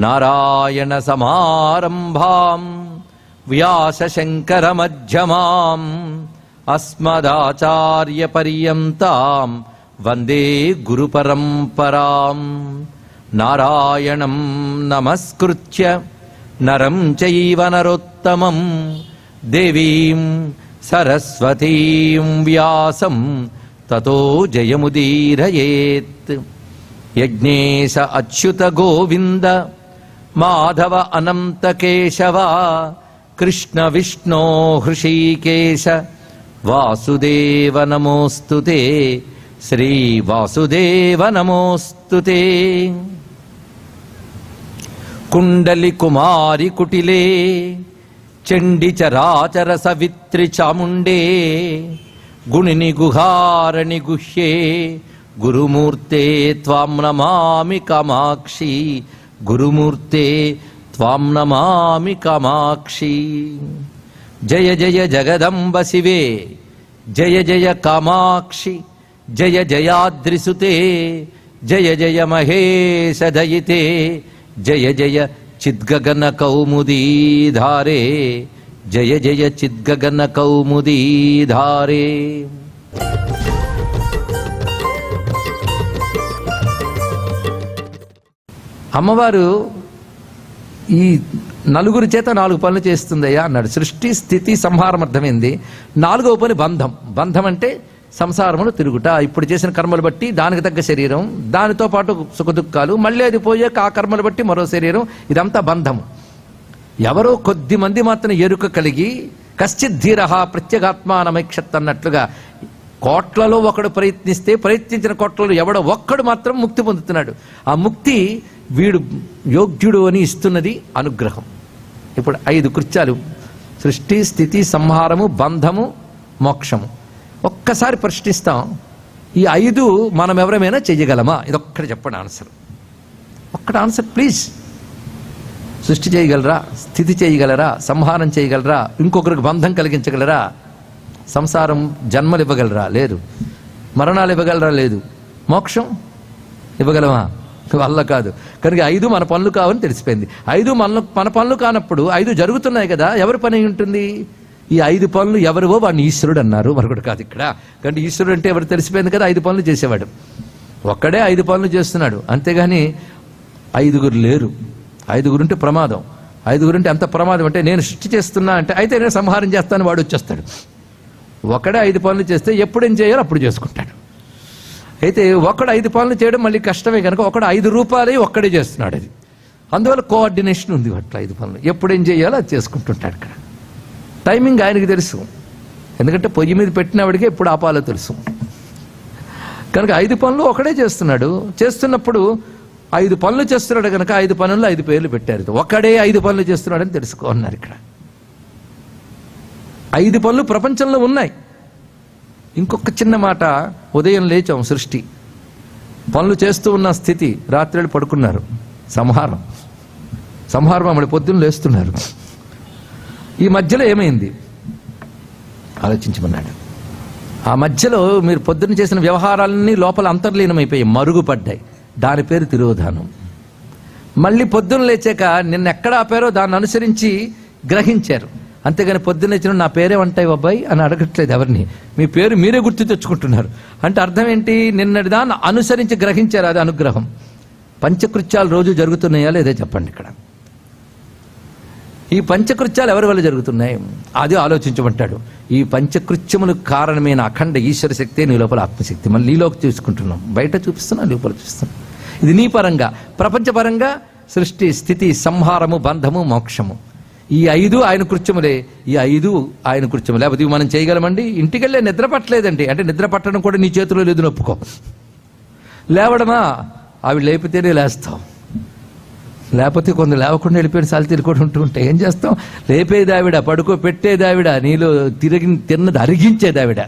నారాయణ సమారంభాం వ్యాసశంకర మధ్యమాం అస్మదాచార్య పర్యంతాం వందే గురు పరంపరాం. నారాయణం నమస్కృత్య నరం చైవ నరోత్తమం దేవీం సరస్వతీం వ్యాసం తతో జయముదీరయేత్. యజ్ఞేశ అచ్యుత గోవింద మాధవ అనంత కేశవ కృష్ణ విష్ణో హృషీకేశ వాసుదేవ నమోస్తుతే. శ్రీ వాసుదేవ నమోస్తుతే. కుండలి కుమారి కుటిలే చండి చరాచర సవిత్రి చాముండే గుణిని గుహారణి గుహ్యే గురుమూర్తే త్వాం నమామి కామాక్షి. గురుమూర్తే త్వాం నమామి కామాక్షి. జయ జయ జగదంబ శివే జయ జయ కామాక్షి జయ జయాద్రిసుతే జయ జయ మహేశ దయితే జయ జయ చిద్గగన కౌముదీధారే జయ జయ చిద్గగన కౌముదీధారే. అమ్మవారు ఈ నలుగురి చేత 4 పనులు చేస్తుందయ్యా అన్నాడు. సృష్టి స్థితి సంహారం అర్థమైంది. 4వ పని బంధం. బంధం అంటే సంసారమును తిరుగుట. ఇప్పుడు చేసిన కర్మలు బట్టి దానికి తగ్గ శరీరం, దానితో పాటు సుఖదుఖాలు, మళ్ళీ అది పోయాక ఆ కర్మలు బట్టి మరో శరీరం. ఇదంతా బంధము. ఎవరో కొద్ది మంది మాత్రం ఎరుక కలిగి కశ్చిత్ ధీరః ప్రత్యేగాత్మానమైక్షత్ అన్నట్లుగా కోట్లలో ఒకడు ప్రయత్నిస్తే ప్రయత్నించిన కోట్లలో ఎవడో ఒక్కడు మాత్రం ముక్తి పొందుతున్నాడు. ఆ ముక్తి వీడు యోగ్యుడు అని ఇస్తున్నది అనుగ్రహం. ఇప్పుడు 5 కృత్యాలు: సృష్టి, స్థితి, సంహారము, బంధము, మోక్షము. ఒక్కసారి ప్రశ్నిస్తాం, ఈ 5 మనం ఎవరమైనా చెయ్యగలమా? ఇదొక్కటి చెప్పండి ఆన్సర్. ఒక్కటి ఆన్సర్ ప్లీజ్. సృష్టి చేయగలరా? స్థితి చేయగలరా? సంహారం చేయగలరా? ఇంకొకరికి బంధం కలిగించగలరా? సంసారం జన్మలు ఇవ్వగలరా? లేదు. మరణాలు ఇవ్వగలరా? లేదు. మోక్షం ఇవ్వగలమా? వల్ల కాదు. కనుక 5 మన పనులు కావని తెలిసిపోయింది. 5 మన పనులు కానప్పుడు 5 జరుగుతున్నాయి కదా, ఎవరి పని ఉంటుంది? ఈ 5 పనులు ఎవరివో వాడిని ఈశ్వరుడు అన్నారు, మరొకటి కాదు ఇక్కడ. కానీ ఈశ్వరుడు అంటే ఎవరు తెలిసిపోయింది కదా, 5 పనులు చేసేవాడు. ఒక్కడే 5 పనులు చేస్తున్నాడు, అంతేగాని 5గురు లేరు. 5గురు ఉంటే ప్రమాదం. 5గురు అంటే ఎంత ప్రమాదం అంటే, నేను సృష్టి చేస్తున్నా అంటే అయితే నేను సంహారం చేస్తాను వాడు వచ్చేస్తాడు. ఒకడే 5 పనులు చేస్తే ఎప్పుడేం చేయాలో అప్పుడు చేసుకుంటాడు. అయితే ఒకడు 5 పనులు చేయడం మళ్ళీ కష్టమే కనుక ఒకడు 5 రూపాయలు ఒక్కడే చేస్తున్నాడు. అది అందువల్ల కోఆర్డినేషన్ ఉంది. అట్లా 5 పనులు ఎప్పుడేం చేయాలో అది చేసుకుంటుంటాడు. ఇక్కడ టైమింగ్ ఆయనకి తెలుసు, ఎందుకంటే పొయ్యి మీద పెట్టినవాడికి ఎప్పుడు ఆపాలో తెలుసు. కనుక 5 పనులు ఒకడే చేస్తున్నాడు. చేస్తున్నప్పుడు 5 పనులు చేస్తున్నాడు కనుక 5 పనుల్లో 5 పేర్లు పెట్టారు. ఒకడే 5 పనులు చేస్తున్నాడని తెలుసుకో అన్నారు. ఇక్కడ 5 పనులు ప్రపంచంలో ఉన్నాయి. ఇంకొక చిన్న మాట, ఉదయం లేచాం, సృష్టి. పనులు చేస్తూ ఉన్న స్థితి, రాత్రి పడుకున్నారు, సంహారం. సంహారం అమ్మడి పొద్దున్న లేస్తున్నారు. ఈ మధ్యలో ఏమైంది ఆలోచించమన్నాడు. ఆ మధ్యలో మీరు పొద్దున్న చేసిన వ్యవహారాలన్నీ లోపల అంతర్లీనమైపోయాయి, మరుగుపడ్డాయి. దాని పేరు తిరోధానం. మళ్ళీ పొద్దున్న లేచాక నిన్న ఎక్కడ ఆపారో దాన్ని అనుసరించి గ్రహించారు. అంతేగాని పొద్దున్న లేచిన నా పేరే ఉంటాయి అబ్బాయి అని అడగట్లేదు ఎవరిని. మీ పేరు మీరే గుర్తు తెచ్చుకుంటున్నారు. అంటే అర్థం ఏంటి? నిన్నటి దాన్ని అనుసరించి గ్రహించారు, అది అనుగ్రహం. పంచకృత్యాలు రోజు జరుగుతున్నాయా లేదా చెప్పండి. ఇక్కడ ఈ పంచకృత్యాలు ఎవరి వల్ల జరుగుతున్నాయి అది ఆలోచించమంటాడు. ఈ పంచకృత్యములకు కారణమైన అఖండ ఈశ్వర శక్తి నీ లోపల ఆత్మశక్తి. మళ్ళీ నీలోకి చూసుకుంటున్నాం, బయట చూపిస్తున్నాం, లోపల చూస్తున్నాం. ఇది నీ పరంగా. ప్రపంచపరంగా సృష్టి, స్థితి, సంహారము, బంధము, మోక్షము. ఈ 5 ఆయన కృత్యములే. ఈ 5 ఆయన కృత్యము. లేకపోతే ఇవి మనం చేయగలమండి? ఇంటికెళ్ళే నిద్ర పట్టలేదండి అంటే నిద్ర పట్టడం కూడా నీ చేతిలో లేదు, నొప్పుకో. లేవడమా? అవి లేపితేనే లేస్తాం, లేకపోతే కొందరు లేవకుండా వెళ్ళిపోయిన సార్లు కూడా ఉంటూ ఉంటాయి. ఏం చేస్తాం? లేపేది ఆవిడ, పడుకో పెట్టేది ఆవిడ, నీలో తిన్నది అరిగించేది ఆవిడ.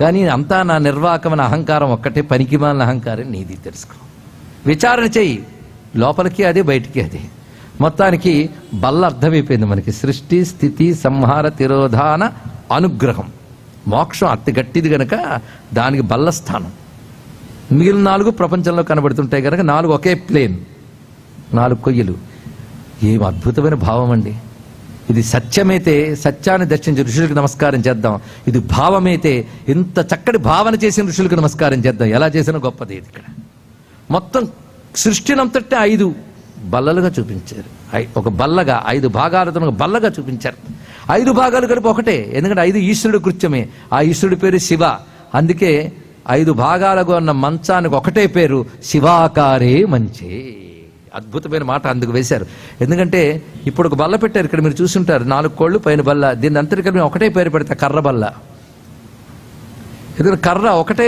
కానీ అంతా నా నిర్వాహకమైన అహంకారం ఒక్కటే, పనికిమాలిన అహంకారం నీది. తెలుసుకో, విచారణ చెయ్యి. లోపలికి అదే, బయటికి అదే. మొత్తానికి బల్ల అర్థమైపోయింది మనకి. సృష్టి, స్థితి, సంహార, తిరోధాన, అనుగ్రహం. మోక్షం అతి గట్టిది గనక దానికి బల్ల స్థానం. మిగిలిన 4 ప్రపంచంలో కనబడుతుంటాయి కనుక 4 ఒకే ప్లేన్, 4 కొయ్యలు. ఏం అద్భుతమైన భావం అండి. ఇది సత్యమైతే సత్యాన్ని దర్శించి ఋషులకు నమస్కారం చేద్దాం. ఇది భావమైతే ఇంత చక్కటి భావన చేసిన ఋషులకు నమస్కారం చేద్దాం. ఎలా చేసినా గొప్పది. ఇది ఇక్కడ మొత్తం సృష్టినంతటే 5 బల్లలుగా చూపించారు. ఒక బల్లగా 5 భాగాలతో ఒక బల్లగా చూపించారు. 5 భాగాలు కలిపి ఒకటే. ఎందుకంటే 5 ఈశ్వరుడు కృత్యమే. ఆ ఈశ్వరుడి పేరు శివ. అందుకే 5 భాగాలుగా ఉన్న మంచానికి ఒకటే పేరు, శివాకారే మంచే. అద్భుతమైన మాట అందుకు వేశారు. ఎందుకంటే ఇప్పుడు ఒక బల్ల పెట్టారు. ఇక్కడ మీరు చూసుంటారు, 4 కోళ్ళు పైన బల్ల. దీన్ని అంతటికీ మేము ఒకటే పేరు పెడతా, కర్ర బల్ల. ఎందుకంటే కర్ర ఒకటే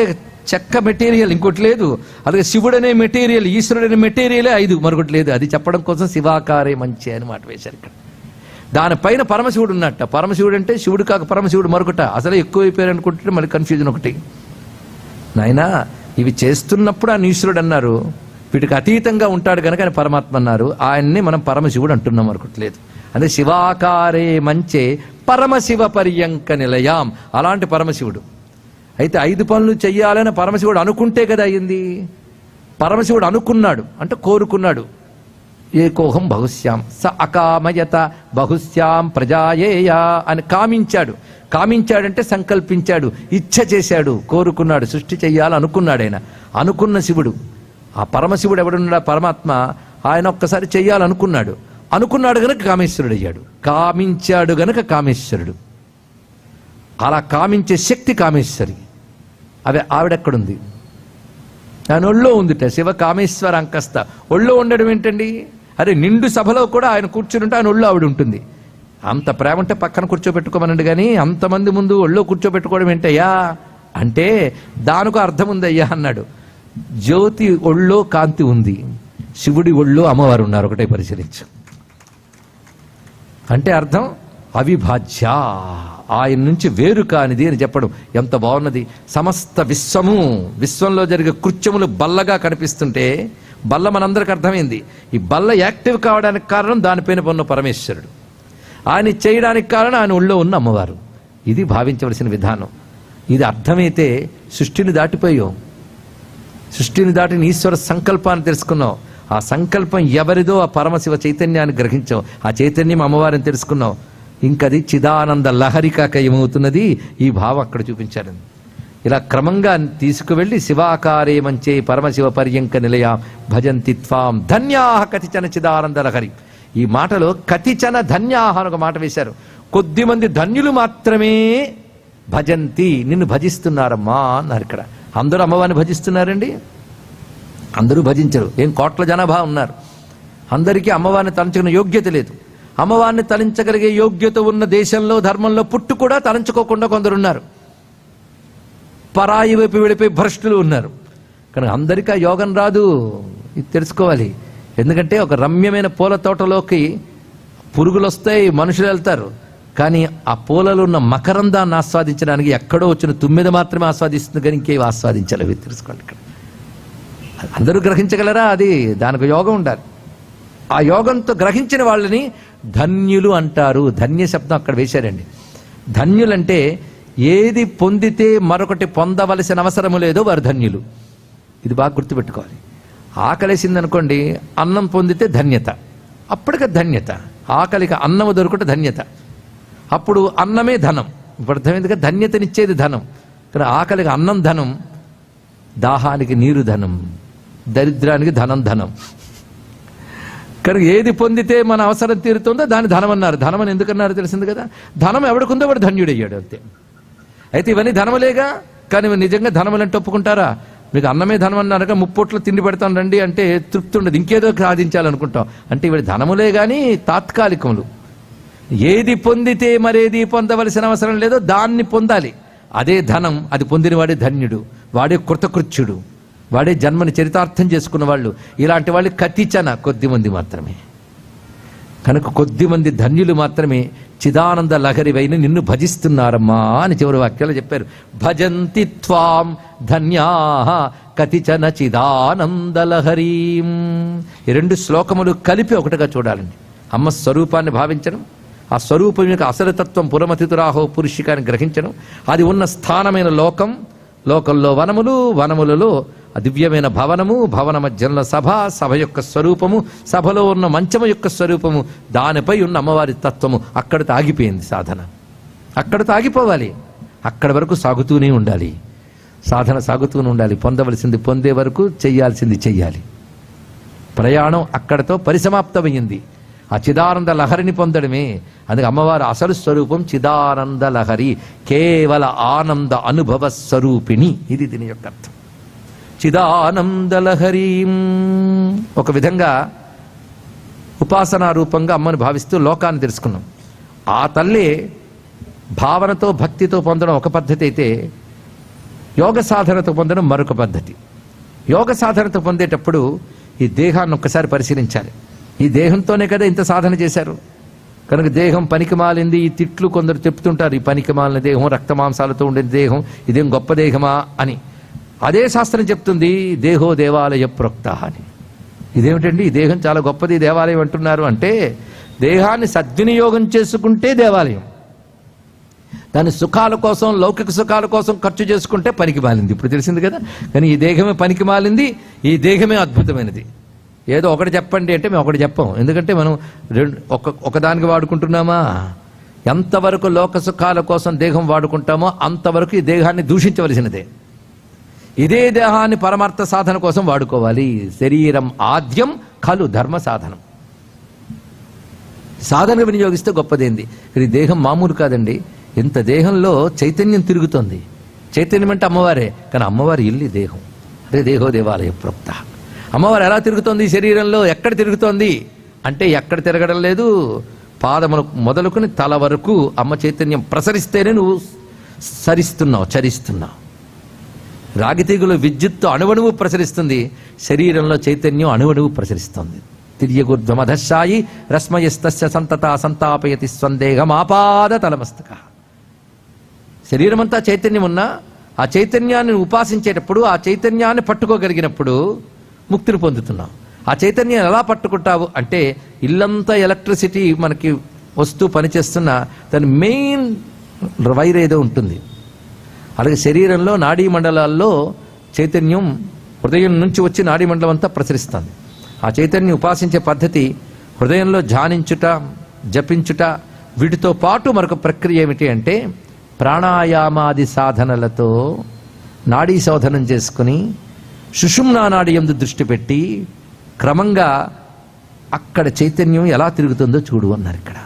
చెక్క మెటీరియల్, ఇంకోటి లేదు. అలాగే శివుడనే మెటీరియల్, ఈశ్వరుడనే మెటీరియలే 5, మరొకటి లేదు. అది చెప్పడం కోసం శివాకారే మంచి అని మాట వేశారు ఇక్కడ. దానిపైన పరమశివుడు ఉన్నట్ట. పరమశివుడు అంటే శివుడు కాక పరమశివుడు మరొకట. అసలు ఎక్కువైపోయారు అనుకుంటే మళ్ళీ కన్ఫ్యూజన్ ఒకటి. నాయనా ఇవి చేస్తున్నప్పుడు ఆయన ఈశ్వరుడు అన్నారు, వీటికి అతీతంగా ఉంటాడు కనుక ఆయన పరమాత్మ అన్నారు. ఆయన్ని మనం పరమశివుడు అంటున్నాం, మరొకట్లేదు. అదే శివాకారే మంచే పరమశివ పర్యంక నిలయాం. అలాంటి పరమశివుడు. అయితే 5 పనులు చెయ్యాలని పరమశివుడు అనుకుంటే కదా అయింది. పరమశివుడు అనుకున్నాడు అంటే కోరుకున్నాడు. ఏకోహం బహుశ్యాం స అకామయత బహుశ్యాం ప్రజాయేయ అని కామించాడు. కామించాడంటే సంకల్పించాడు, ఇచ్ఛ చేశాడు, కోరుకున్నాడు, సృష్టి చెయ్యాలనుకున్నాడు. ఆయన అనుకున్న శివుడు. ఆ పరమశివుడు ఎవడున్నాడు? పరమాత్మ. ఆయన ఒక్కసారి చెయ్యాలనుకున్నాడు. అనుకున్నాడు గనక కామేశ్వరుడు అయ్యాడు. కామించాడు గనక కామేశ్వరుడు. అలా కామించే శక్తి కామేశ్వరి. ఆవిడెక్కడుంది? ఆయన ఒళ్ళో ఉందిట. శివ కామేశ్వర అంకస్త. ఒళ్ళో ఉండడం ఏంటండి? అరే నిండు సభలో కూడా ఆయన కూర్చుని ఉంటే ఆయన ఒళ్ళో ఆవిడ ఉంటుంది. అంత ప్రేమ ఉంటే పక్కన కూర్చోబెట్టుకోమనండి. కానీ అంతమంది ముందు ఒళ్ళో కూర్చోబెట్టుకోవడం ఏంటయ్యా అంటే దానికి అర్థం ఉందయ్యా అన్నాడు. జ్యోతి ఒళ్ళో కాంతి ఉంది, శివుడి ఒళ్ళో అమ్మవారు ఉన్నారు. ఒకటే పరిశీలించు. అంటే అర్థం అవిభాజ్య, ఆయన నుంచి వేరు కానిది అని చెప్పడం ఎంత బాగున్నది. సమస్త విశ్వంలో జరిగే కృత్యములు బల్లగా కనిపిస్తుంటే బల్ల మనందరికి అర్థమైంది. ఈ బల్ల యాక్టివ్ కావడానికి కారణం దానిపైన ఉన్న పరమేశ్వరుడు. ఆయన చేయడానికి కారణం ఆయన ఒళ్ళో ఉన్న అమ్మవారు. ఇది భావించవలసిన విధానం. ఇది అర్థమైతే సృష్టిని దాటిపోయాం. సృష్టిని దాటిన ఈశ్వర సంకల్పాన్ని తెలుసుకున్నాం. ఆ సంకల్పం ఎవరిదో ఆ పరమశివ చైతన్యాన్ని గ్రహించాం. ఆ చైతన్యం అమ్మవారిని తెలుసుకున్నాం. ఇంకది చిదానంద లహరికాక ఏమవుతున్నది? ఈ భావం అక్కడ చూపించారు. ఇలా క్రమంగా తీసుకువెళ్ళి శివాకారే మంచే పరమశివ పర్యంక నిలయ భజంతి త్వాం ధన్యాహ కతిచన చిదానంద లహరి. ఈ మాటలో కతిచన ధన్యాహ అని ఒక మాట వేశారు. కొద్దిమంది ధన్యులు మాత్రమే భజంతి, నిన్ను భజిస్తున్నారమ్మా అన్నారు. ఇక్కడ అందరూ అమ్మవారిని భజిస్తున్నారండి? అందరూ భజించరు. ఏం కోట్ల జనాభా ఉన్నారు. అందరికీ అమ్మవారిని తలంచుకునే యోగ్యత లేదు. అమ్మవారిని తలంచగలిగే యోగ్యత ఉన్న దేశంలో ధర్మంలో పుట్టు కూడా తలంచుకోకుండా కొందరున్నారు. పరాయి వైపు వెళ్ళిపోయి భ్రష్టులు ఉన్నారు. కనుక అందరికీ ఆ యోగం రాదు, ఇది తెలుసుకోవాలి. ఎందుకంటే ఒక రమ్యమైన పూల తోటలోకి పురుగులు వస్తాయి, మనుషులు వెళ్తారు. కానీ ఆ పూలలో ఉన్న మకరందాన్ని ఆస్వాదించడానికి ఎక్కడో వచ్చిన తుమ్మెద మాత్రమే ఆస్వాదిస్తుంది, కానీ ఇంకేవి ఆస్వాదించాలి. తెలుసుకోండి. ఇక్కడ అందరూ గ్రహించగలరా? అది దానికి యోగం ఉండాలి. ఆ యోగంతో గ్రహించిన వాళ్ళని ధన్యులు అంటారు. ధన్య శబ్దం అక్కడ వేశారండి. ధన్యులంటే ఏది పొందితే మరొకటి పొందవలసిన అవసరము లేదో వారు ధన్యులు. ఇది బాగా గుర్తుపెట్టుకోవాలి. ఆకలేసింది అనుకోండి, అన్నం పొందితే ధన్యత, అప్పటికి ధన్యత. ఆకలికి అన్నము దొరుకుట ధన్యత. అప్పుడు అన్నమే ధనం. ఇప్పుడు అర్థమైంది కదా, ధన్యతనిచ్చేది ధనం. కానీ ఆకలికి అన్నం ధనం, దాహానికి నీరు ధనం, దరిద్రానికి ధనం. కనుక ఏది పొందితే మన అవసరం తీరుతుందో దాన్ని ధనం అన్నారు. ధనం అని ఎందుకన్నారు తెలిసింది కదా. ధనం ఎవడికుందో వాడు ధన్యుడయ్యాడు అంతే. అయితే ఇవన్నీ ధనములేగా. కానీ నిజంగా ధనములంటే ఒప్పుకుంటారా? మీకు అన్నమే ధనం అన్నారుగా, 30 పూట్ల తిండి పెడతాం రండి అంటే తృప్తి ఉండదు, ఇంకేదో సాధించాలనుకుంటాం. అంటే ఇవి ధనములే కానీ తాత్కాలికములు. ఏది పొందితే మరేది పొందవలసిన అవసరం లేదో దాన్ని పొందాలి. అదే ధనం. అది పొందినవాడే ధన్యుడు, వాడే కృతకృత్యుడు, వాడే జన్మని చరితార్థం చేసుకున్న వాళ్ళు. ఇలాంటి వాళ్ళు కతిచన కొద్దిమంది మాత్రమే. కనుక కొద్దిమంది ధన్యులు మాత్రమే చిదానంద లహరివైన నిన్ను భజిస్తున్నారమ్మా అని చివరి వాక్యాలు చెప్పారు. భజంతి త్వాం ధన్యాః కతిచన చిదానంద లహరీం. ఈ 2 శ్లోకములు కలిపి ఒకటిగా చూడాలండి. అమ్మ స్వరూపాన్ని భావించడం, ఆ స్వరూపం యొక్క అసలతత్వం పురమతితురాహో పురుషికాన్ని గ్రహించడం, అది ఉన్న స్థానమైన లోకం, లోకంలో వనములు, వనములలో ఆ దివ్యమైన భవనము, భవన మధ్యంలో సభ, సభ యొక్క స్వరూపము, సభలో ఉన్న మంచము యొక్క స్వరూపము, దానిపై ఉన్న అమ్మవారి తత్వము. అక్కడితో ఆగిపోయింది సాధన. అక్కడితో ఆగిపోవాలి. అక్కడి వరకు సాగుతూనే ఉండాలి. సాధన సాగుతూనే ఉండాలి. పొందవలసింది పొందే వరకు చెయ్యాల్సింది చెయ్యాలి. ప్రయాణం అక్కడితో పరిసమాప్తమైంది. ఆ చిదానంద లహరిని పొందడమే. అందుకే అమ్మవారు అసలు స్వరూపం చిదానంద లహరి, కేవల ఆనంద అనుభవ స్వరూపిణి. ఇది దీని యొక్క అర్థం. చిదానంద లహరి ఒక విధంగా ఉపాసనా రూపంగా అమ్మని భావిస్తూ లోకాన్ని తెలుసుకున్నాం. ఆ తల్లి భావనతో భక్తితో పొందడం ఒక పద్ధతి అయితే, యోగ సాధనతో పొందడం మరొక పద్ధతి. యోగ సాధనతో పొందేటప్పుడు ఈ దేహాన్ని ఒక్కసారి పరిశీలించాలి. ఈ దేహంతోనే కదా ఇంత సాధన చేశారు. కనుక దేహం పనికి మాలింది. ఈ తిట్లు కొందరు చెప్తుంటారు, ఈ పనికి మాలిన దేహం, రక్తమాంసాలతో ఉండే దేహం, ఇదేం గొప్ప దేహమా అని. అదే శాస్త్రం చెప్తుంది దేహో దేవాలయ ప్రోక్త అని. ఇదేమిటండి, ఈ దేహం చాలా గొప్పది, దేవాలయం అంటున్నారు అంటే, దేహాన్ని సద్వినియోగం చేసుకుంటే దేవాలయం. దాని సుఖాల కోసం, లౌకిక సుఖాల కోసం ఖర్చు చేసుకుంటే పనికి మాలింది. ఇప్పుడు తెలిసింది కదా. కానీ ఈ దేహమే పనికి మాలింది, ఈ దేహమే అద్భుతమైనది. ఏదో ఒకటి చెప్పండి అంటే మేము ఒకటి చెప్పాం. ఎందుకంటే మనం ఒకదానికి వాడుకుంటున్నామా? ఎంతవరకు లోక సుఖాల కోసం దేహం వాడుకుంటామో అంతవరకు ఈ దేహాన్ని దూషించవలసినదే. ఇదే దేహాన్ని పరమార్థ సాధన కోసం వాడుకోవాలి. శరీరం ఆద్యం ఖలు ధర్మ సాధనం. సాధన వినియోగిస్తే గొప్పదేంది. ఇది దేహం మామూలు కాదండి. ఇంత దేహంలో చైతన్యం తిరుగుతోంది. చైతన్యం అంటే అమ్మవారే, కానీ అమ్మవారి ఇల్లు దేహం. అదే దేహో దేవాలయ ప్రోక్త. అమ్మవారు ఎలా తిరుగుతోంది శరీరంలో? ఎక్కడ తిరుగుతోంది అంటే ఎక్కడ తిరగడం లేదు. పాదములు మొదలుకొని తల వరకు అమ్మ చైతన్యం ప్రసరిస్తేనే నువ్వు చరిస్తున్నావు. రాగితీగులు విద్యుత్తు అణువణువు ప్రసరిస్తుంది, శరీరంలో చైతన్యం అణువణువు ప్రసరిస్తుంది. తిర్యగుర్ధ్వమధశాయి రశ్మయస్తస్య సంతత సంతాపయతి స్వందేహమాపాద తలమస్తక. శరీరమంతా చైతన్యం ఉన్నా ఆ చైతన్యాన్ని ఉపాసించేటప్పుడు, ఆ చైతన్యాన్ని పట్టుకోగలిగినప్పుడు ముక్తిని పొందుతున్నాం. ఆ చైతన్యం ఎలా పట్టుకుంటావు అంటే, ఇల్లంతా ఎలక్ట్రిసిటీ మనకి వస్తూ పనిచేస్తున్న దాని మెయిన్ వైర్ ఏదో ఉంటుంది. అలాగే శరీరంలో నాడీ మండలాల్లో చైతన్యం హృదయం నుంచి వచ్చి నాడీ మండలం అంతా ప్రసరిస్తుంది. ఆ చైతన్యం ఉపాసించే పద్ధతి హృదయంలో ధ్యానించుట, జపించుట. వీటితో పాటు మరొక ప్రక్రియ ఏమిటి అంటే, ప్రాణాయామాది సాధనలతో నాడీ శోధనం చేసుకుని సుషుమ్నా నాడి యందు దృష్టి పెట్టి క్రమంగా అక్కడ చైతన్యం ఎలా తిరుగుతుందో చూడు అన్నారు. ఇక్కడ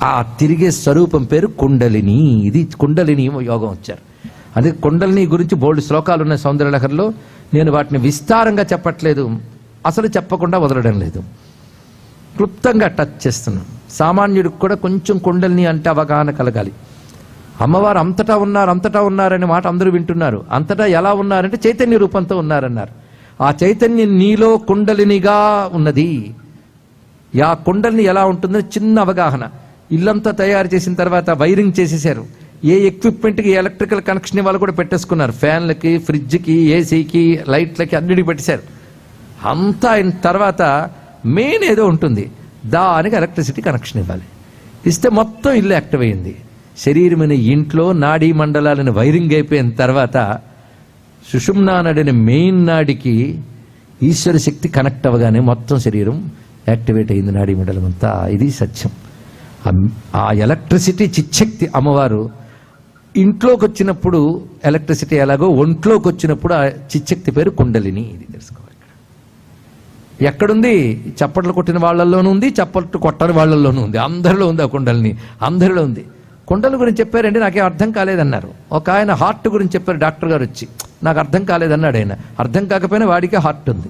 ఆ తిరిగే స్వరూపం పేరు కుండలిని. ఇది కుండలిని యోగం వచ్చారు. అదే కుండలిని గురించి బోల్డ్ శ్లోకాలు ఉన్నాయి సౌందర్యలహరిలో. నేను వాటిని విస్తారంగా చెప్పట్లేదు, అసలు చెప్పకుండా వదలడం లేదు, క్లుప్తంగా టచ్ చేస్తున్నాం. సామాన్యుడికి కూడా కొంచెం కుండలిని అంటే అవగాహన కలగాలి. అమ్మవారు అంతటా ఉన్నారనే మాట అందరూ వింటున్నారు. అంతటా ఎలా ఉన్నారంటే చైతన్య రూపంతో ఉన్నారన్నారు. ఆ చైతన్యం నీలో కుండలినిగా ఉన్నది. ఆ కుండలిని ఎలా ఉంటుందో చిన్న అవగాహన. ఇల్లంతా తయారు చేసిన తర్వాత వైరింగ్ చేసేసారు. ఏ ఎక్విప్మెంట్కి ఎలక్ట్రికల్ కనెక్షన్ వాళ్ళు కూడా పెట్టేసుకున్నారు. ఫ్యాన్లకి, ఫ్రిడ్జ్కి, ఏసీకి, లైట్లకి అన్నిటికి పెట్టేశారు. అంతా అయిన తర్వాత మెయిన్ ఏదో ఉంటుంది, దానికి ఎలక్ట్రిసిటీ కనెక్షన్ ఇవ్వాలి. ఇస్తే మొత్తం ఇల్లు యాక్టివ్ అయింది. శరీరమైన ఇంట్లో నాడీ మండలాలను వైరింగ్ అయిపోయిన తర్వాత సుషుమ్నా నాడిని మెయిన్ నాడికి ఈశ్వర శక్తి కనెక్ట్ అవ్వగానే మొత్తం శరీరం యాక్టివేట్ అయింది, నాడీ మండలం అంతా. ఇది సత్యం. ఆ ఎలక్ట్రిసిటీ చిచ్చక్తి అమ్మవారు ఇంట్లోకి వచ్చినప్పుడు ఎలక్ట్రిసిటీ ఎలాగో ఒంట్లోకి వచ్చినప్పుడు ఆ చిచ్చక్తి పేరు కుండలిని. ఇది తెలుసుకోవాలి. ఎక్కడుంది? చప్పట్లు కొట్టిన వాళ్ళల్లోనూ ఉంది, చప్పట్లు కొట్టని వాళ్ళల్లోనూ ఉంది. అందరిలో ఉంది ఆ కుండలిని, అందరిలో ఉంది. కుండల గురించి చెప్పారండి, నాకేం అర్థం కాలేదన్నారు. ఒక ఆయన హార్ట్ గురించి చెప్పారు, డాక్టర్ గారు వచ్చి. నాకు అర్థం కాలేదన్నాడు ఆయన. అర్థం కాకపోయినా వాడికి హార్ట్ ఉంది.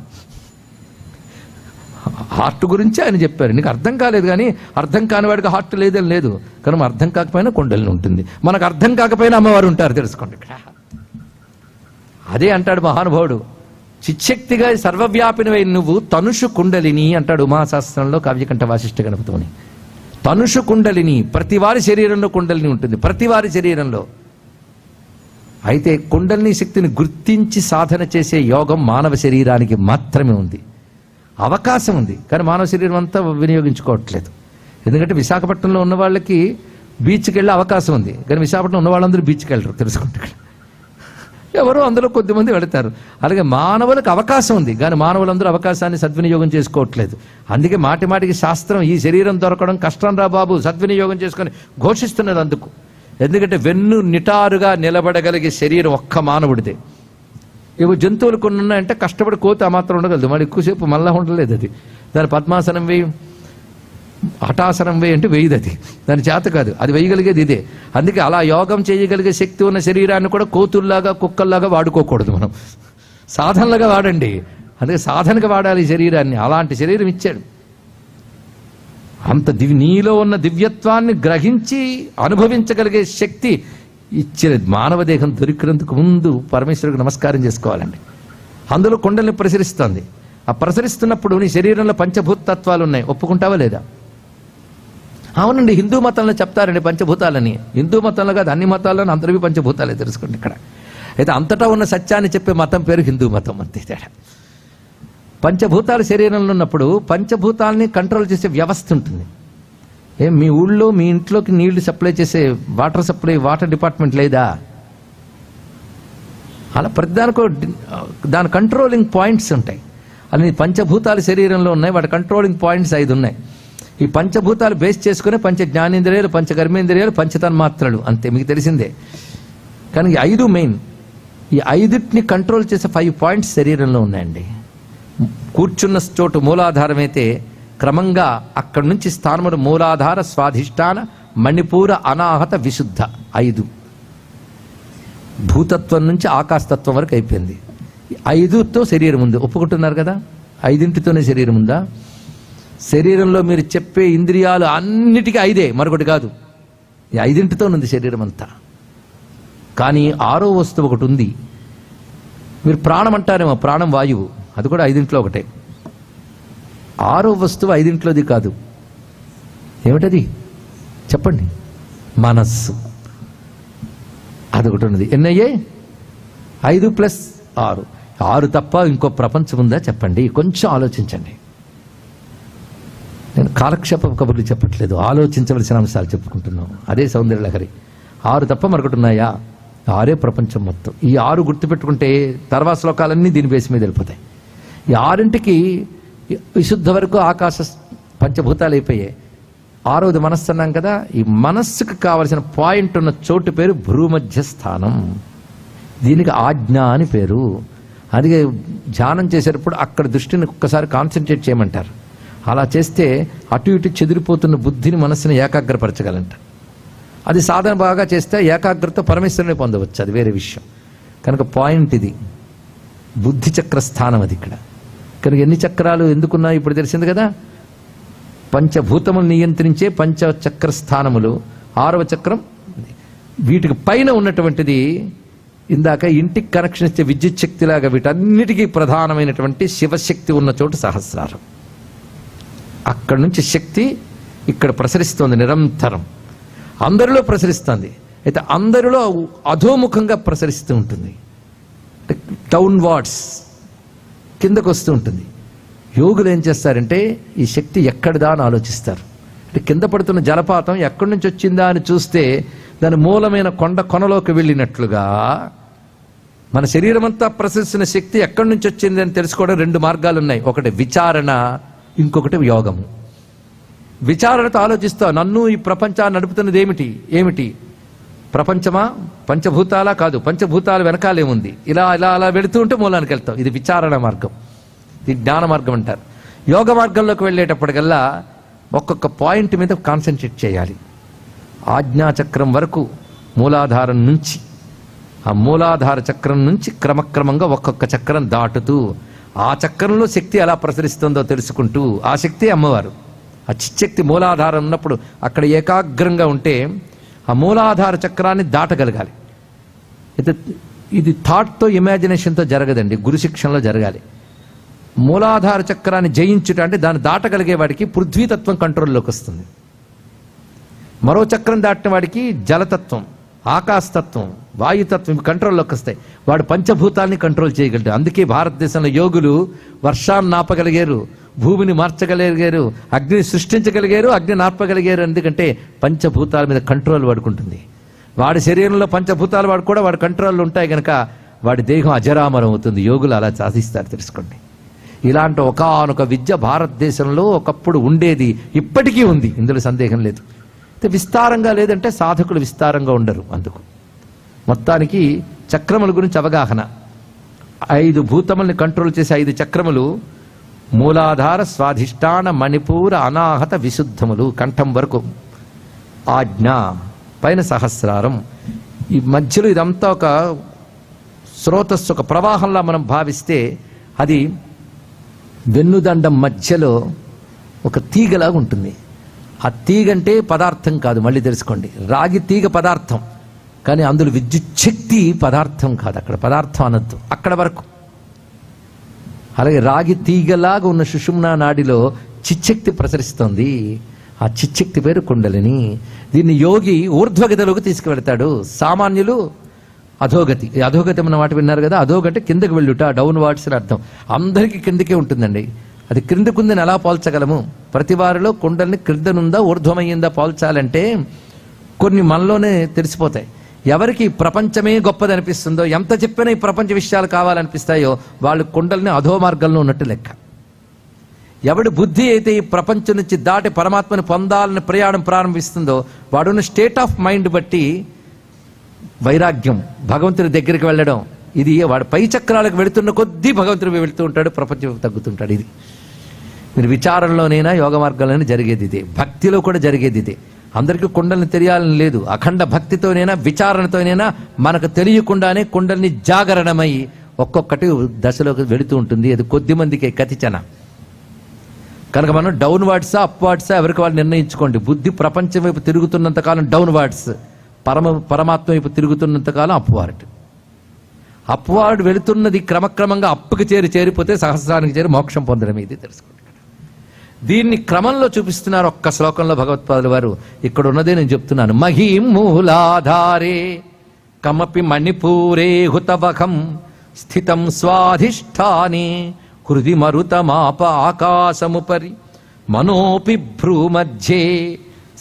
హార్ట్ గురించి ఆయన చెప్పారు. నీకు అర్థం కాలేదు కానీ అర్థం కాని వాడికి హార్ట్ లేదని లేదు. కానీ అర్థం కాకపోయినా కుండలిని ఉంటుంది. మనకు అర్థం కాకపోయినా అమ్మవారు ఉంటారు, తెలుసుకోండి. అదే అంటాడు మహానుభావుడు, చిచ్చక్తిగా సర్వవ్యాపినవై నువ్వు తనుషు కుండలిని అంటాడు ఉమాశాస్త్రంలో కావ్యకంఠ వాసిష్ఠ గణపతిని. తనుషు కుండలిని, ప్రతి వారి శరీరంలో కుండలిని ఉంటుంది, ప్రతి వారి శరీరంలో. అయితే కుండలిని శక్తిని గుర్తించి సాధన చేసే యోగం మానవ శరీరానికి మాత్రమే ఉంది. అవకాశం ఉంది, కానీ మానవ శరీరం అంతా వినియోగించుకోవట్లేదు. ఎందుకంటే విశాఖపట్నంలో ఉన్న వాళ్ళకి బీచ్కి వెళ్ళే అవకాశం ఉంది, కానీ విశాఖపట్నంలో ఉన్న వాళ్ళందరూ బీచ్కి వెళ్ళరు, తెలుసుకుంటే. ఎవరో అందులో కొద్దిమంది వెళతారు. అలాగే మానవులకు అవకాశం ఉంది, కానీ మానవులందరూ అవకాశాన్ని సద్వినియోగం చేసుకోవట్లేదు. అందుకే మాటి మాటికి శాస్త్రం ఈ శరీరం దొరకడం కష్టం రా బాబు, సద్వినియోగం చేసుకొని ఘోషిస్తున్నది అందుకు. ఎందుకంటే వెన్ను నిటారుగా నిలబడగలిగే శరీరం ఒక్క మానవుడిదే. ఇవి జంతువులు కొన్ని ఉన్నాయంటే కష్టపడి కోతి ఆ మాత్రం ఉండగలదు, మరి ఎక్కువసేపు మళ్ళా ఉండలేదు. అది దాని పద్మాసనం వేయి, హఠాసనం వేయి అంటే వేయదు, అది దాని చేత కాదు, అది వేయగలిగేది ఇదే. అందుకే అలా యోగం చేయగలిగే శక్తి ఉన్న శరీరాన్ని కూడా కోతుల్లాగా కుక్కల్లాగా వాడుకోకూడదు. మనం సాధనలుగా వాడండి, అందుకే సాధనగా వాడాలి ఈ శరీరాన్ని. అలాంటి శరీరం ఇచ్చాడు. అంత నీలో ఉన్న దివ్యత్వాన్ని గ్రహించి అనుభవించగలిగే శక్తి ఇచ్చిన మానవ దేహం దొరికినందుకు ముందు పరమేశ్వరుడికి నమస్కారం చేసుకోవాలండి. అందులో కొండల్ని ప్రసరిస్తుంది. ఆ ప్రసరిస్తున్నప్పుడు నీ శరీరంలో పంచభూత తత్వాలు ఉన్నాయి, ఒప్పుకుంటావా లేదా? అవునండి, హిందూ మతంలో చెప్తారండి పంచభూతాలని. హిందూ మతంలో కాదు, అన్ని మతాల్లోనూ అందరివి పంచభూతాలే, తెలుసుకోండి. ఇక్కడ అయితే అంతటా ఉన్న సత్యాన్ని చెప్పే మతం పేరు హిందూ మతం, అంతే తేడా. పంచభూతాలు శరీరంలో ఉన్నప్పుడు పంచభూతాలని కంట్రోల్ చేసే వ్యవస్థ ఉంటుంది. మీ ఊళ్ళో మీ ఇంట్లోకి నీళ్లు సప్లై చేసే వాటర్ డిపార్ట్మెంట్ లేదా? అలా ప్రతిదానికో దాని కంట్రోలింగ్ పాయింట్స్ ఉంటాయి. అలా పంచభూతాలు శరీరంలో ఉన్నాయి, వాటి కంట్రోలింగ్ పాయింట్స్ 5 ఉన్నాయి. ఈ పంచభూతాలు బేస్ చేసుకునే పంచ జ్ఞానేంద్రియాలు, పంచ కర్మేంద్రియాలు, పంచతన్మాత్రలు, అంతే మీకు తెలిసిందే. కానీ ఈ 5 మెయిన్. ఈ 5టిని కంట్రోల్ చేసే 5 పాయింట్స్ శరీరంలో ఉన్నాయండి. కూర్చున్న చోటు మూలాధారం అయితే క్రమంగా అక్కడి నుంచి స్థానములు మూలాధార, స్వాధిష్టాన, మణిపూర, అనాహత, విశుద్ధ 5. భూతత్వం నుంచి ఆకాశతత్వం వరకు అయిపోయింది. 5తో శరీరం ఉంది, ఒప్పుకుంటున్నారు కదా? 5ంటితోనే శరీరం ఉందా? శరీరంలో మీరు చెప్పే ఇంద్రియాలు అన్నిటికీ 5, మరొకటి కాదు. ఈ 5ంటితో ఉంది శరీరం అంతా. కానీ 6వ వస్తువు ఒకటి ఉంది. మీరు ప్రాణం అంటారేమో, ప్రాణం వాయువు, అది కూడా 5ంట్లో ఒకటే. 6వ వస్తువు 5ంట్లోది కాదు. ఏమిటది చెప్పండి? మనస్సు. అదొకటి ఉన్నది. ఎన్నయ్యే? 5 + 6. 6 తప్ప ఇంకో ప్రపంచం ఉందా చెప్పండి? కొంచెం ఆలోచించండి. నేను కాలక్షేప కబుర్లు చెప్పట్లేదు, ఆలోచించవలసిన అంశాలు చెప్పుకుంటున్నాం. అదే సౌందర్యలహరి. 6 తప్ప మరొకటి ఉన్నాయా? 6 ప్రపంచం మొత్తం. ఈ 6 గుర్తుపెట్టుకుంటే తర్వాత శ్లోకాలన్నీ దీని బేస్ మీద వెళ్ళిపోతాయి. ఈ 6ంటికి విశుద్ధ వరకు ఆకాశ పంచభూతాలు అయిపోయాయి. 6వది మనస్సు అన్నాం కదా. ఈ మనస్సుకు కావలసిన పాయింట్ ఉన్న చోటు పేరు భ్రూమధ్య స్థానం. దీనికి ఆజ్ఞ అని పేరు. అందుకే ధ్యానం చేసేటప్పుడు అక్కడ దృష్టిని ఒక్కసారి కాన్సన్ట్రేట్ చేయమంటారు. అలా చేస్తే అటు ఇటు చెదిరిపోతున్న బుద్ధిని, మనస్సుని ఏకాగ్రపరచగలంట. అది సాధన బాగా చేస్తే ఏకాగ్రత పరమేశ్వరుని పొందవచ్చు, అది వేరే విషయం. కనుక పాయింట్ ఇది, బుద్ధి చక్ర స్థానం అది ఇక్కడ. కనుక ఎన్ని చక్రాలు ఎందుకున్నాయి ఇప్పుడు తెలిసింది కదా. పంచభూతములు నియంత్రించే పంచచక్ర స్థానములు. 6వ చక్రం వీటికి పైన ఉన్నటువంటిది ఇందాక ఇంటికి కనెక్షన్ ఇచ్చే విద్యుత్ శక్తిలాగా వీటన్నిటికీ ప్రధానమైనటువంటి శివశక్తి ఉన్న చోటు సహస్రారం. అక్కడి నుంచి శక్తి ఇక్కడ ప్రసరిస్తోంది నిరంతరం, అందరిలో ప్రసరిస్తుంది. అయితే అందరిలో అధోముఖంగా ప్రసరిస్తూ ఉంటుంది, డౌన్ వార్డ్స్, కిందకు వస్తూ ఉంటుంది. యోగులు ఏం చేస్తారంటే ఈ శక్తి ఎక్కడిదా అని ఆలోచిస్తారు. అంటే కింద పడుతున్న జలపాతం ఎక్కడి నుంచి వచ్చిందా అని చూస్తే దాని మూలమైన కొండ కొనలోకి వెళ్ళినట్లుగా మన శరీరం అంతా ప్రసరిస్తున్న శక్తి ఎక్కడి నుంచి వచ్చింది అని తెలుసుకోవడం 2 మార్గాలు ఉన్నాయి. ఒకటి విచారణ, ఇంకొకటి యోగము. విచారణతో ఆలోచిస్తావు, నన్ను ఈ ప్రపంచాన్ని నడుపుతున్నది ఏమిటి? ప్రపంచమా? పంచభూతాలా? కాదు, పంచభూతాల వెనకాలేముంది? ఇలా ఇలా అలా వెళుతూ ఉంటే మూలానికి వెళ్తావు. ఇది విచారణ మార్గం, ఇది జ్ఞాన మార్గం అంటారు. యోగ మార్గంలోకి వెళ్ళేటప్పటికల్లా ఒక్కొక్క పాయింట్ మీద కాన్సన్ట్రేట్ చేయాలి. ఆజ్ఞాచక్రం వరకు మూలాధారం నుంచి, ఆ మూలాధార చక్రం నుంచి క్రమక్రమంగా ఒక్కొక్క చక్రం దాటుతూ ఆ చక్రంలో శక్తి ఎలా ప్రసరిస్తుందో తెలుసుకుంటూ, ఆ శక్తి అమ్మవారు. ఆ చిచ్చక్తి మూలాధారం ఉన్నప్పుడు అక్కడ ఏకాగ్రంగా ఉంటే ఆ మూలాధార చక్రాన్ని దాటగలగాలి. అయితే ఇది థాట్తో, ఇమాజినేషన్తో జరగదండి, గురు శిక్షణలో జరగాలి. మూలాధార చక్రాన్ని జయించుట అంటే దాన్ని దాటగలిగే వాడికి పృథ్వీతత్వం కంట్రోల్లోకి వస్తుంది. మరో చక్రం దాటిన వాడికి జలతత్వం, ఆకాశతత్వం, వాయుతత్వం కంట్రోల్లోకి వస్తాయి. వాడు పంచభూతాల్ని కంట్రోల్ చేయగలడు. అందుకే భారతదేశంలో యోగులు వర్షాన్ని ఆపగలిగారు, భూమిని మార్చగలిగారు, అగ్నిని సృష్టించగలిగారు, అగ్ని నార్పగలిగారు. ఎందుకంటే పంచభూతాల మీద కంట్రోల్ వాడుకుంటుంది. వాడి శరీరంలో పంచభూతాలు వాడు కంట్రోల్లో ఉంటాయి కనుక వాడి దేహం అజరామరం అవుతుంది. యోగులు అలా సాధిస్తారు, తెలుసుకోండి. ఇలాంటి ఒకానొక విద్య భారతదేశంలో ఒకప్పుడు ఉండేది, ఇప్పటికీ ఉంది, ఇందులో సందేహం లేదు. విస్తారంగా లేదంటే సాధకులు విస్తారంగా ఉండరు. అందుకు మొత్తానికి చక్రముల గురించి అవగాహన. 5 భూతముల్ని కంట్రోల్ చేసే 5 చక్రములు: మూలాధార, స్వాధిష్టాన, మణిపూర, అనాహత, విశుద్ధములు. కంఠం వరకు ఆజ్ఞ, పైన సహస్రారం. ఈ మధ్యలో ఇదంతా ఒక స్రోతస్సు, ఒక ప్రవాహంలా మనం భావిస్తే అది వెన్నుదండం మధ్యలో ఒక తీగలాగా ఉంటుంది. ఆ తీగంటే పదార్థం కాదు, మళ్ళీ తెలుసుకోండి. రాగి తీగ పదార్థం, కానీ అందులో విద్యుత్ శక్తి పదార్థం కాదు. అక్కడ పదార్థం అనద్దు, అక్కడ వరకు. అలాగే రాగి తీగలాగా ఉన్న సుషుమ్నా నాడిలో చిచ్చక్తి ప్రసరిస్తోంది. ఆ చిచ్చక్తి పేరు కుండలిని. దీన్ని యోగి ఊర్ధ్వగతిలోకి తీసుకువెళ్తాడు, సామాన్యులు అధోగతి. అధోగతి అన్న మాట విన్నారు కదా, అధోగతి కిందకి వెళ్ళుట, డౌన్ వార్డ్స్ అని అర్థం. అందరికీ కిందకే ఉంటుందండి. అది క్రిందకుందని ఎలా పోల్చగలము? ప్రతి వారిలో కుండలిని క్రిందనుందా ఊర్ధ్వమయ్యిందా పోల్చాలంటే కొన్ని మనలోనే తెలిసిపోతాయి. ఎవరికి ప్రపంచమే గొప్పది అనిపిస్తుందో, ఎంత చెప్పినా ఈ ప్రపంచ విషయాలు కావాలనిపిస్తాయో, వాళ్ళు కుండలిని అధో మార్గంలో ఉన్నట్టు లెక్క. ఎవడి బుద్ధి అయితే ఈ ప్రపంచం నుంచి దాటి పరమాత్మని పొందాలని ప్రయాణం ప్రారంభిస్తుందో, వాడున్న స్టేట్ ఆఫ్ మైండ్ బట్టి వైరాగ్యం, భగవంతుని దగ్గరికి వెళ్ళడం, ఇది వాడు పై చక్రాలకు వెళుతున్న కొద్దీ భగవంతుడు వెళుతూ ఉంటాడు, ప్రపంచం తగ్గుతుంటాడు. ఇది మీరు విచారంలోనైనా యోగ మార్గంలోనే జరిగేది ఇదే, భక్తిలో కూడా జరిగేది ఇదే. అందరికీ కుండల్ని తెలియాలని లేదు. అఖండ భక్తితోనైనా విచారణతోనైనా మనకు తెలియకుండానే కుండల్ని జాగరణమై ఒక్కొక్కటి దశలోకి వెళుతూ ఉంటుంది. అది కొద్ది మందికి కతిచన. కనుక మనం డౌన్ వార్డ్సా అప్ వార్డ్సా ఎవరికి వాళ్ళు నిర్ణయించుకోండి. బుద్ధి ప్రపంచం వైపు తిరుగుతున్నంతకాలం డౌన్ వార్డ్స్, పరమాత్మ వైపు తిరుగుతున్నంతకాలం అప్వార్డ్. అప్వార్డ్ వెళుతున్నది క్రమక్రమంగా అప్పుకి చేరిపోతే సహస్రానికి చేరి మోక్షం పొందడం. ఇది తెలుసుకోండి. దీన్ని క్రమంలో చూపిస్తున్నారు ఒక్క శ్లోకంలో భగవత్పాదుల వారు. ఇక్కడ ఉన్నదే నేను చెప్తున్నాను. మహీం మూలాధారే కమపి మణిపూరే హుతవఖం స్థితం స్వాధిష్టానే హృది మరుతమాప ఆకాశముపరి మనోపి భ్రూమధ్యే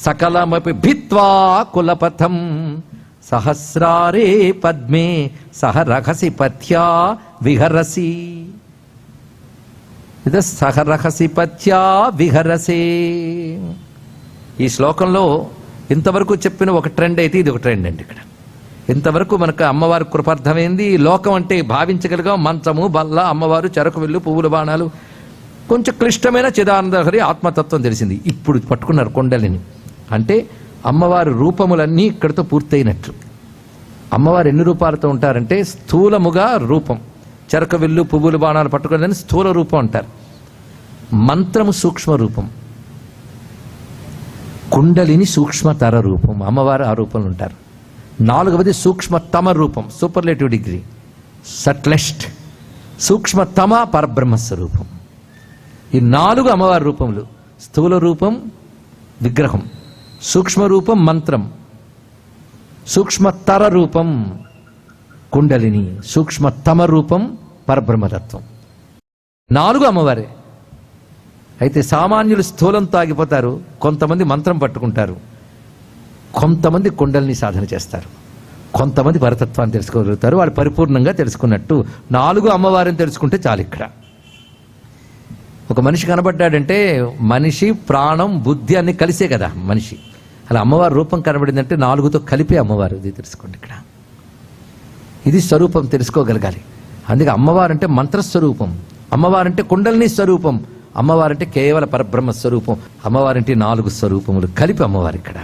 సకలమపి భిత్వా కులపథం సహస్రారే పద్మే సహ రహసి పథ్యా విహరసి. ఇది సహ రహసి పథ్యా విహరసే. ఈ శ్లోకంలో ఇంతవరకు చెప్పిన ఒక ట్రెండ్ అయితే ఇది ఒక ట్రెండ్ అండి. ఇక్కడ ఇంతవరకు మనకు అమ్మవారి కృపార్థమైంది. లోకం అంటే భావించగలిగాం, మంచము, బల్ల, అమ్మవారు, చెరకు విల్లు, పువ్వుల బాణాలు, కొంచెం క్లిష్టమైన చిదానందహరి ఆత్మతత్వం తెలిసింది. ఇప్పుడు పట్టుకున్నారు కొండలిని. అంటే అమ్మవారి రూపములన్నీ ఇక్కడితో పూర్తయినట్లు. అమ్మవారు ఎన్ని రూపాలతో ఉంటారంటే స్థూలముగా రూపం, చెరక విల్లు, పువ్వులు, బాణాలు పట్టుకుని స్థూల రూపం అంటారు. మంత్రము సూక్ష్మ రూపం, కుండలిని సూక్ష్మతర రూపం. అమ్మవారు ఆ రూపంలో ఉంటారు. 4వది సూక్ష్మతమ రూపం, సూపర్లేటివ్ డిగ్రీ, సట్లెస్ట్. సూక్ష్మతమ పరబ్రహ్మస్వరూపం. ఈ 4 అమ్మవారి రూపములు. స్థూల రూపం విగ్రహం, సూక్ష్మ రూపం మంత్రం, సూక్ష్మతర రూపం కుండలిని, సూక్ష్మతమ రూపం పరబ్రహ్మతత్వం. 4 అమ్మవారే. అయితే సామాన్యులు స్థూలంతో ఆగిపోతారు, కొంతమంది మంత్రం పట్టుకుంటారు, కొంతమంది కుండలిని సాధన చేస్తారు, కొంతమంది పరతత్వాన్ని తెలుసుకోగలుగుతారు. వాళ్ళు పరిపూర్ణంగా తెలుసుకున్నట్టు. 4 అమ్మవారిని తెలుసుకుంటే చాలు. ఇక్కడ ఒక మనిషి కనబడ్డాడంటే మనిషి ప్రాణం బుద్ధి అన్ని కలిసే కదా మనిషి. అలా అమ్మవారి రూపం కనబడిందంటే 4తో కలిపే అమ్మవారు. ఇది తెలుసుకోండి. ఇక్కడ ఇది స్వరూపం తెలుసుకోగలగాలి. అందుకే అమ్మవారంటే మంత్రస్వరూపం, అమ్మవారంటే కుండలిని స్వరూపం, అమ్మవారంటే కేవల పరబ్రహ్మ స్వరూపం. అమ్మవారంటే 4 స్వరూపములు కలిపి అమ్మవారు ఇక్కడ.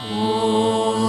ఓం